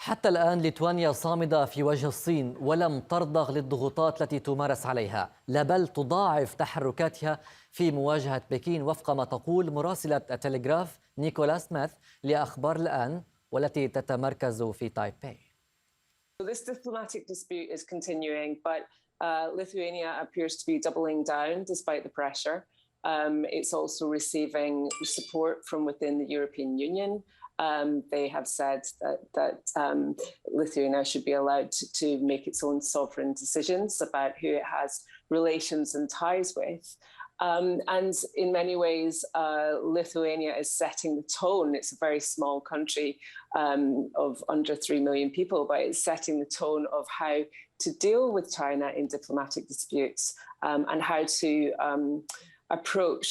حتى الآن ليتوانيا صامدة في وجه الصين ولم ترضخ للضغوطات التي تمارس عليها، لا بل تضاعف تحركاتها في مواجهة بكين وفق ما تقول مراسلة التلغراف نيكولا سميث لأخبار الآن والتي تتمركز في تايبيه. This diplomatic dispute is continuing, but Lithuania appears to be doubling down despite the pressure. It's also receiving support from within the European Union. They have said that Lithuania should be allowed to make its own sovereign decisions about who it has relations and ties with. And in many ways, Lithuania is setting the tone. It's a very small country of under 3 million people, but it's setting the tone of how to deal with China in diplomatic disputes and how to approach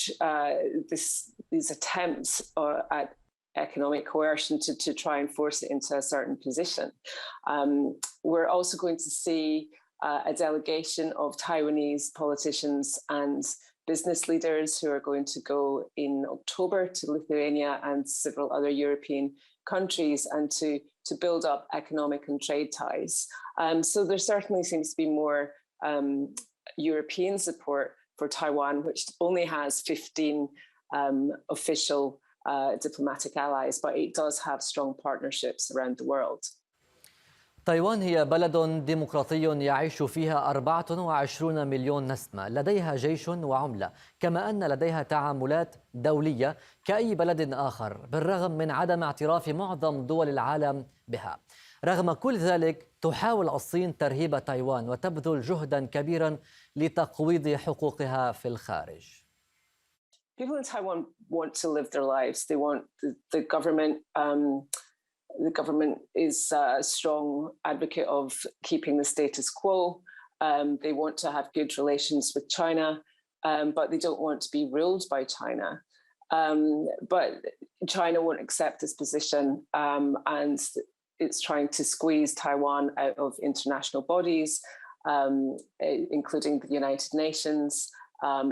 these attempts at economic coercion to try and force it into a certain position. We're also going to see a delegation of Taiwanese politicians and business leaders who are going to go in October to Lithuania and several other European countries and to build up economic and trade ties. So there certainly seems to be more European support for Taiwan, which only has 15 official diplomatic allies, but it does have strong partnerships around the world. تايوان هي بلد ديمقراطي يعيش فيها 24 مليون نسمة، لديها جيش وعملة، كما أن لديها تعاملات دولية كأي بلد آخر، بالرغم من عدم اعتراف معظم دول العالم بها. رغم كل ذلك تحاول الصين ترهيب تايوان وتبذل جهدا كبيرا لتقويض حقوقها في الخارج. People in Taiwan want to live their lives. They want the government. The government is a strong advocate of keeping the status quo. They want to have good relations with China, but they don't want to be ruled by China. But China won't accept this position, and it's trying to squeeze Taiwan out of international bodies, including the United Nations.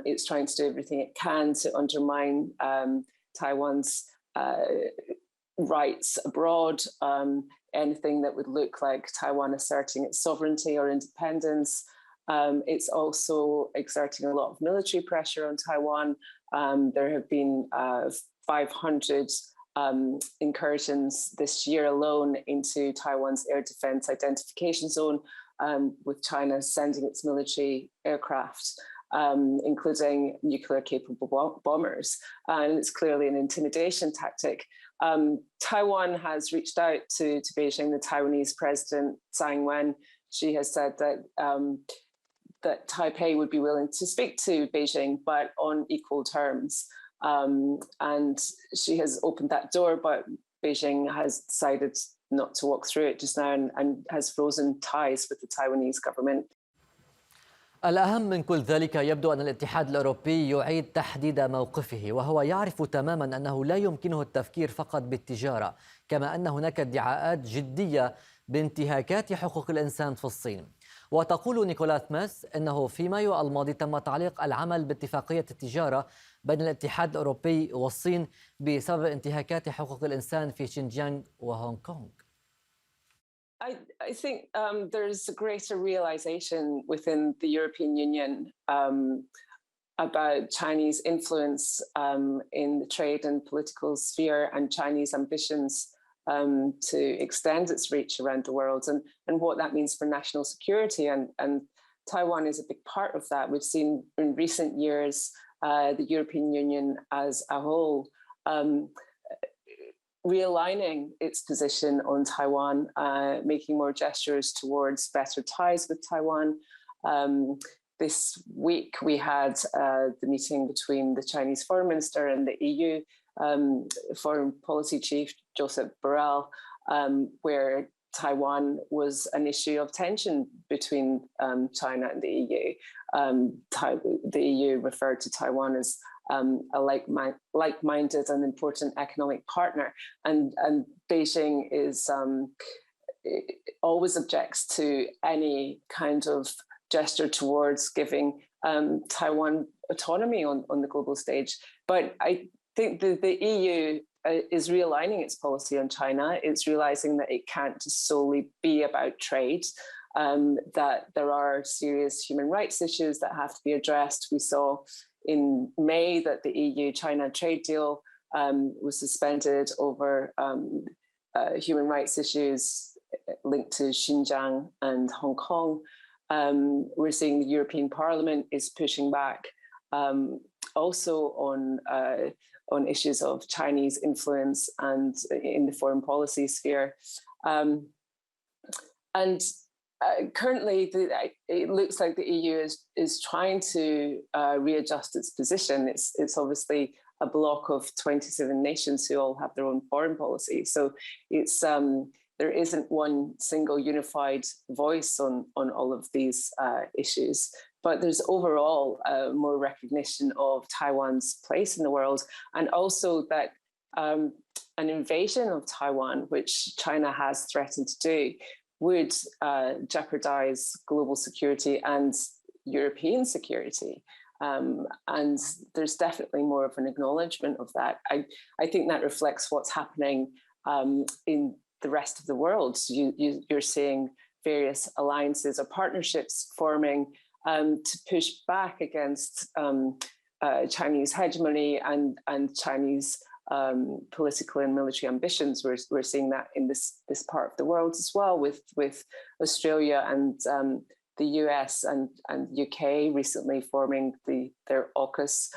It's trying to do everything it can to undermine Taiwan's rights abroad, anything that would look like Taiwan asserting its sovereignty or independence. It's also exerting a lot of military pressure on Taiwan. There have been 500 incursions this year alone into Taiwan's air defense identification zone, with China sending its military aircraft, including nuclear-capable bombers. And it's clearly an intimidation tactic. Taiwan has reached out to Beijing, the Taiwanese president, Tsai Ing-wen. She has said that Taipei would be willing to speak to Beijing, but on equal terms. And she has opened that door, but Beijing has decided not to walk through it just now and has frozen ties with the Taiwanese government. الأهم من كل ذلك يبدو أن الاتحاد الأوروبي يعيد تحديد موقفه، وهو يعرف تماما أنه لا يمكنه التفكير فقط بالتجارة، كما أن هناك ادعاءات جدية بانتهاكات حقوق الإنسان في الصين. وتقول نيكولا سميث أنه في مايو الماضي تم تعليق العمل باتفاقية التجارة بين الاتحاد الأوروبي والصين بسبب انتهاكات حقوق الإنسان في شينجيانغ وهونغ كونغ. I think there's a greater realization within the European Union about Chinese influence in the trade and political sphere and Chinese ambitions to extend its reach around the world and what that means for national security. And Taiwan is a big part of that. We've seen in recent years the European Union as a whole realigning its position on Taiwan, making more gestures towards better ties with Taiwan. This week we had the meeting between the Chinese foreign minister and the EU foreign policy chief, Joseph Borrell, where Taiwan was an issue of tension between China and the EU. The EU referred to Taiwan as a like-minded and important economic partner, and Beijing is always objects to any kind of gesture towards giving Taiwan autonomy on the global stage. But I think the EU is realigning its policy on China. It's realizing that it can't just solely be about trade, that there are serious human rights issues that have to be addressed. We saw in May that the EU-China trade deal was suspended over human rights issues linked to Xinjiang and Hong Kong. We're seeing the European Parliament is pushing back also on issues of Chinese influence and in the foreign policy sphere. Currently, it looks like the EU is trying to readjust its position. It's obviously a bloc of 27 nations who all have their own foreign policy. So it's there isn't one single unified voice on all of these issues. But there's overall more recognition of Taiwan's place in the world, and also that an invasion of Taiwan, which China has threatened to do, would jeopardize global security and European security. And there's definitely more of an acknowledgement of that. I think that reflects what's happening in the rest of the world. You're seeing various alliances or partnerships forming to push back against Chinese hegemony and Chinese political and military ambitions. We're seeing that in this part of the world as well, with Australia and the US and UK recently forming their AUKUS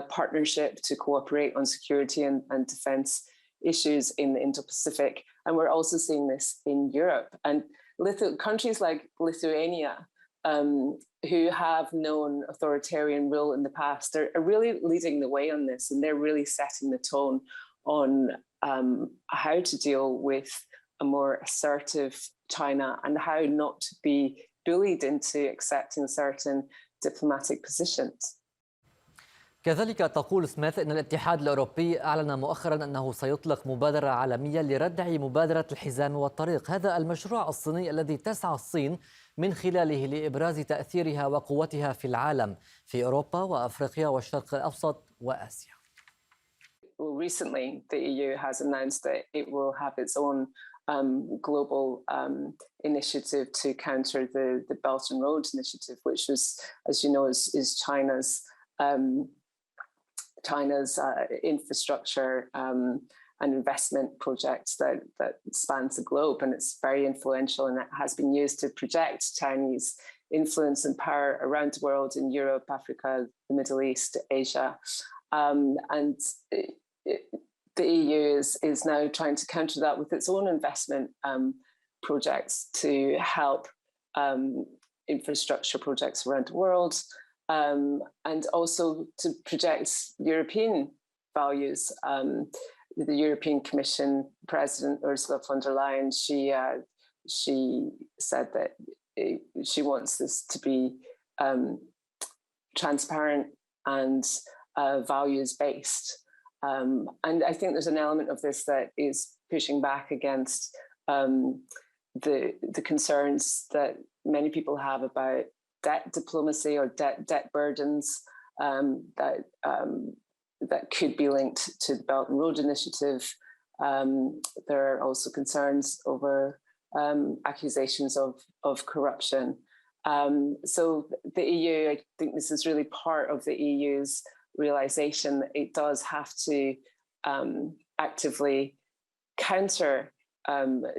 partnership to cooperate on security and defence issues in the Indo-Pacific. And we're also seeing this in Europe. And countries like Lithuania, who have known authoritarian rule in the past, are really leading the way on this, and they're really setting the tone on how to deal with a more assertive China and how not to be bullied into accepting certain diplomatic positions. كذلك تقول سميث أن الاتحاد الأوروبي أعلن مؤخرا أنه سيطلق مبادرة عالمية لردع مبادرة الحزام والطريق. هذا المشروع الصيني الذي تسعى الصين من خلاله لإبراز تأثيرها وقوتها في العالم، في أوروبا وأفريقيا والشرق الأوسط وآسيا. Well, recently, the EU has announced that it will have its own global initiative to counter the Belt and Road Initiative, which was, as you know, is China's infrastructure and investment project that spans the globe, and it's very influential, and it has been used to project Chinese influence and power around the world in Europe, Africa, the Middle East, Asia. And the EU is now trying to counter that with its own investment projects to help infrastructure projects around the world, and also to project European values. The European Commission President Ursula von der Leyen, she said that she wants this to be transparent and values-based. And I think there's an element of this that is pushing back against the concerns that many people have about debt diplomacy or debt burdens that could be linked to the Belt and Road Initiative. There are also concerns over accusations of corruption. So the EU, I think this is really part of the EU's realization that it does have to actively counter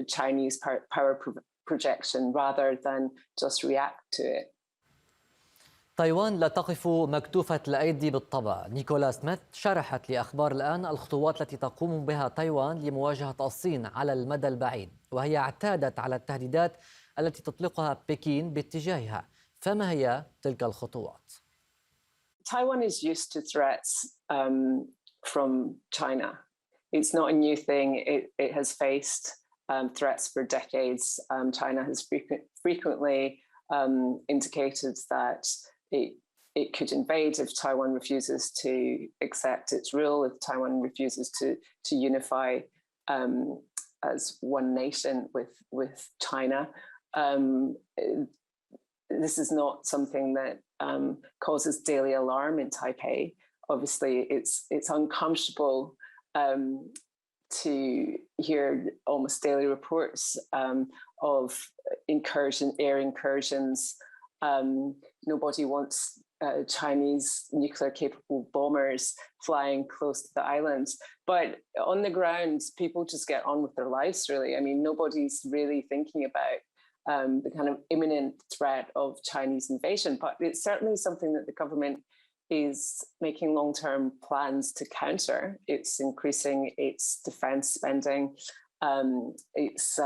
Chinese power projection rather than just react to it. تايوان لا تقف مكتوفة الأيدي بالطبع. نيكولا سميث شرحت لأخبار الآن الخطوات التي تقوم بها تايوان لمواجهة الصين على المدى البعيد، وهي اعتادت على التهديدات التي تطلقها بكين باتجاهها. فما هي تلك الخطوات؟ Taiwan is used to threats from China. It's not a new thing. It has faced threats for decades. China has frequently indicated that it could invade if Taiwan refuses to accept its rule, if Taiwan refuses to unify as one nation with China. This is not something that causes daily alarm in Taipei. Obviously, it's uncomfortable to hear almost daily reports of air incursions. Nobody wants Chinese nuclear-capable bombers flying close to the islands. But on the ground, people just get on with their lives, really. I mean, nobody's really thinking about the kind of imminent threat of Chinese invasion, but it's certainly something that the government is making long-term plans to counter. It's increasing its defense spending. It's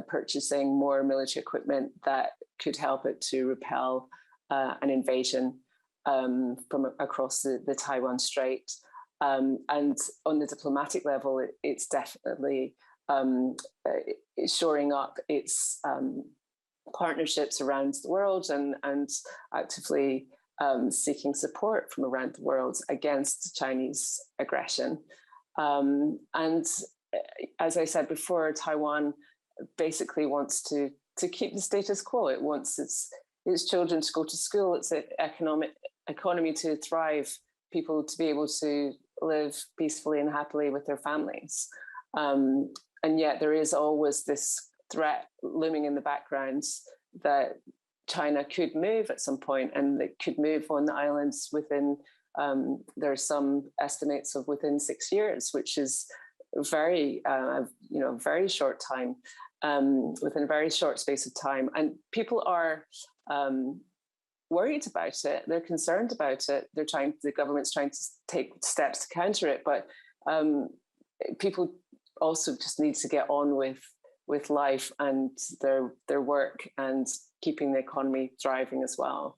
purchasing more military equipment that could help it to repel an invasion from across the Taiwan Strait. And on the diplomatic level, it's definitely shoring up its partnerships around the world and actively seeking support from around the world against Chinese aggression. And as I said before, Taiwan basically wants to keep the status quo. It wants its children to go to school, its economy to thrive, people to be able to live peacefully and happily with their families. And yet there is always this threat looming in the background that China could move at some point, and it could move on the islands within, there are some estimates of within 6 years, which is very, very short time, within a very short space of time. And people are worried about it. They're concerned about it. The government's trying to take steps to counter it, but people also just need to get on with life and their work and keeping the economy thriving as well.